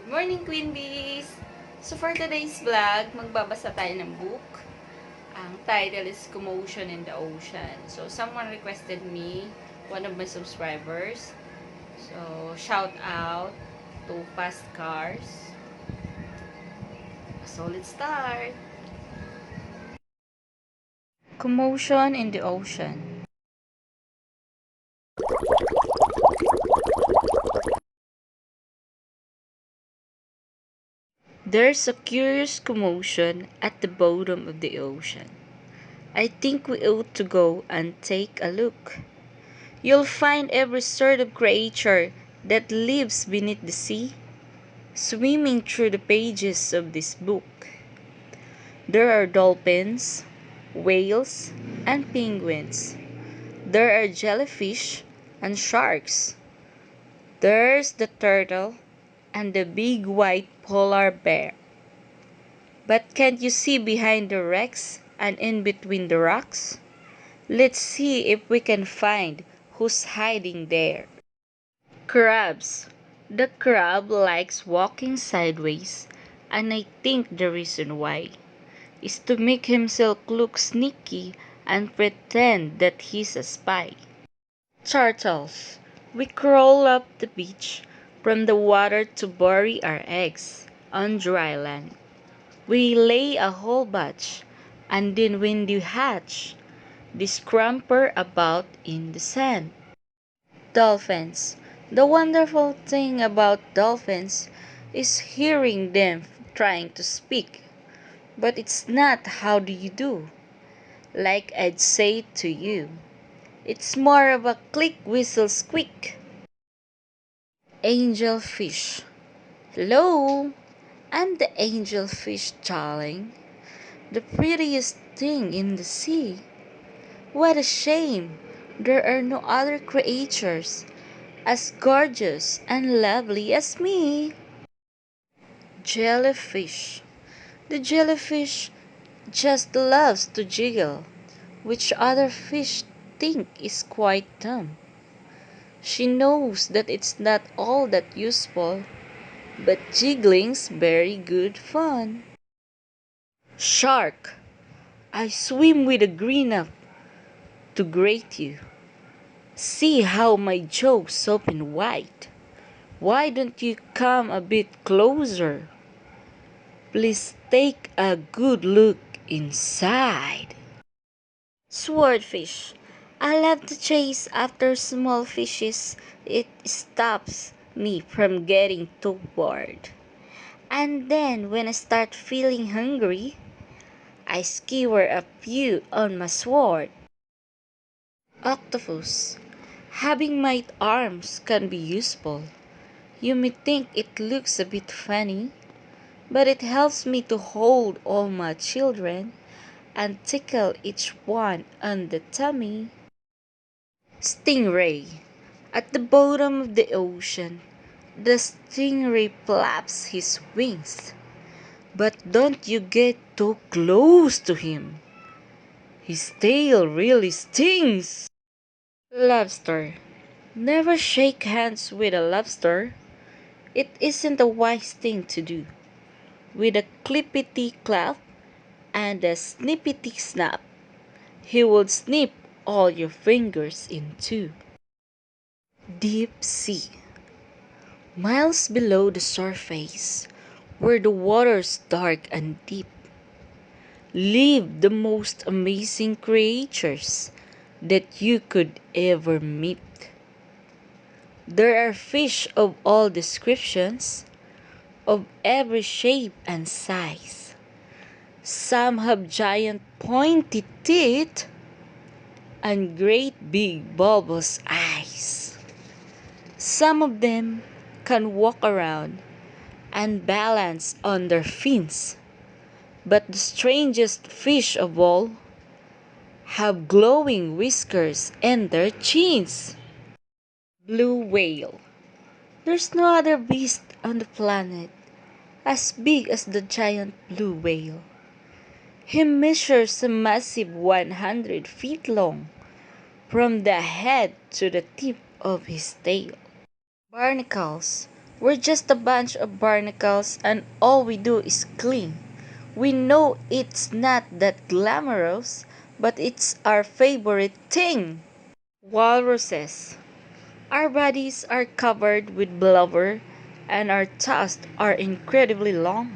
Morning, Queen Bees! So for today's vlog, magbabasa tayo ng book. Ang title is Commotion in the Ocean. So someone requested me, one of my subscribers. So shout out to Fast Cars. So let's start! Commotion in the Ocean. There's a curious commotion at the bottom of the ocean. I think we ought to go and take a look. You'll find every sort of creature that lives beneath the sea swimming through the pages of this book. There are dolphins, whales, and penguins. There are jellyfish and sharks. There's the turtle and the big white polar bear. But can't you see behind the wrecks and in between the rocks? Let's see if we can find who's hiding there. Crabs. The crab likes walking sideways, and I think the reason why is to make himself look sneaky and pretend that he's a spy. Turtles. We crawl up the beach from the water to bury our eggs on dry land. We lay a whole batch, and then when they hatch, they scamper about in the sand. Dolphins. The wonderful thing about dolphins is hearing them trying to speak. But it's not how do you do, like I'd say to you. It's more of a click whistle squeak. Angelfish. Hello, I'm the angelfish, darling. The prettiest thing in the sea. What a shame there are no other creatures as gorgeous and lovely as me. Jellyfish. The jellyfish just loves to jiggle, which other fish think is quite dumb. She knows that it's not all that useful, but jiggling's very good fun. Shark. I swim with a grin up to greet you. See how my jaw's open wide. Why don't you come a bit closer? Please take a good look inside. Swordfish. I love to chase after small fishes. It stops me from getting too bored. And then when I start feeling hungry, I skewer a few on my sword. Octopus. Having my arms can be useful. You may think it looks a bit funny, but it helps me to hold all my children and tickle each one on the tummy. Stingray. At the bottom of the ocean, the stingray flaps his wings. But don't you get too close to him. His tail really stings. Lobster. Never shake hands with a lobster. It isn't a wise thing to do. With a clippity clap and a snippety snap, he would snip all your fingers in two. Deep sea. Miles below the surface, where the water's dark and deep, live the most amazing creatures that you could ever meet. There are fish of all descriptions, of every shape and size. Some have giant pointy teeth and great big bulbous eyes. Some of them can walk around and balance on their fins. But the strangest fish of all have glowing whiskers and their chins. Blue whale. There's no other beast on the planet as big as the giant blue whale. He measures a massive 100 feet long from the head to the tip of his tail. Barnacles. We're just a bunch of barnacles and all we do is clean. We know it's not that glamorous, but it's our favorite thing. Walruses. Our bodies are covered with blubber and our tusks are incredibly long.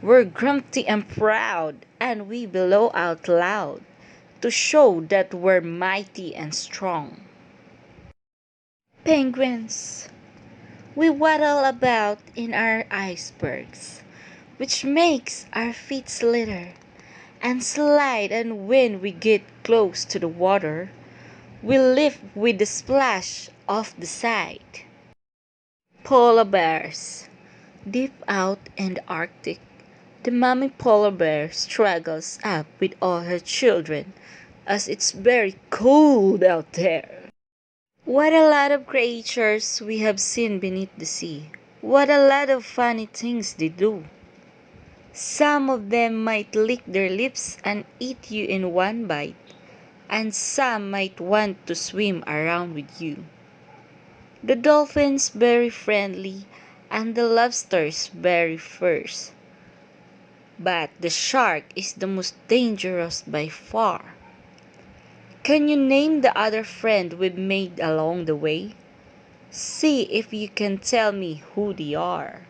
We're grumpy and proud and we bellow out loud to show that we're mighty and strong. Penguins. We waddle about in our icebergs, which makes our feet slither and slide, and when we get close to the water, we lift with the splash of the side. Polar bears. Deep out in the Arctic, the mommy polar bear struggles up with all her children as it's very cold out there. What a lot of creatures we have seen beneath the sea. What a lot of funny things they do. Some of them might lick their lips and eat you in one bite, and some might want to swim around with you. The dolphins very friendly and the lobsters very fierce. But the shark is the most dangerous by far. Can you name the other friend we've made along the way? See if you can tell me who they are.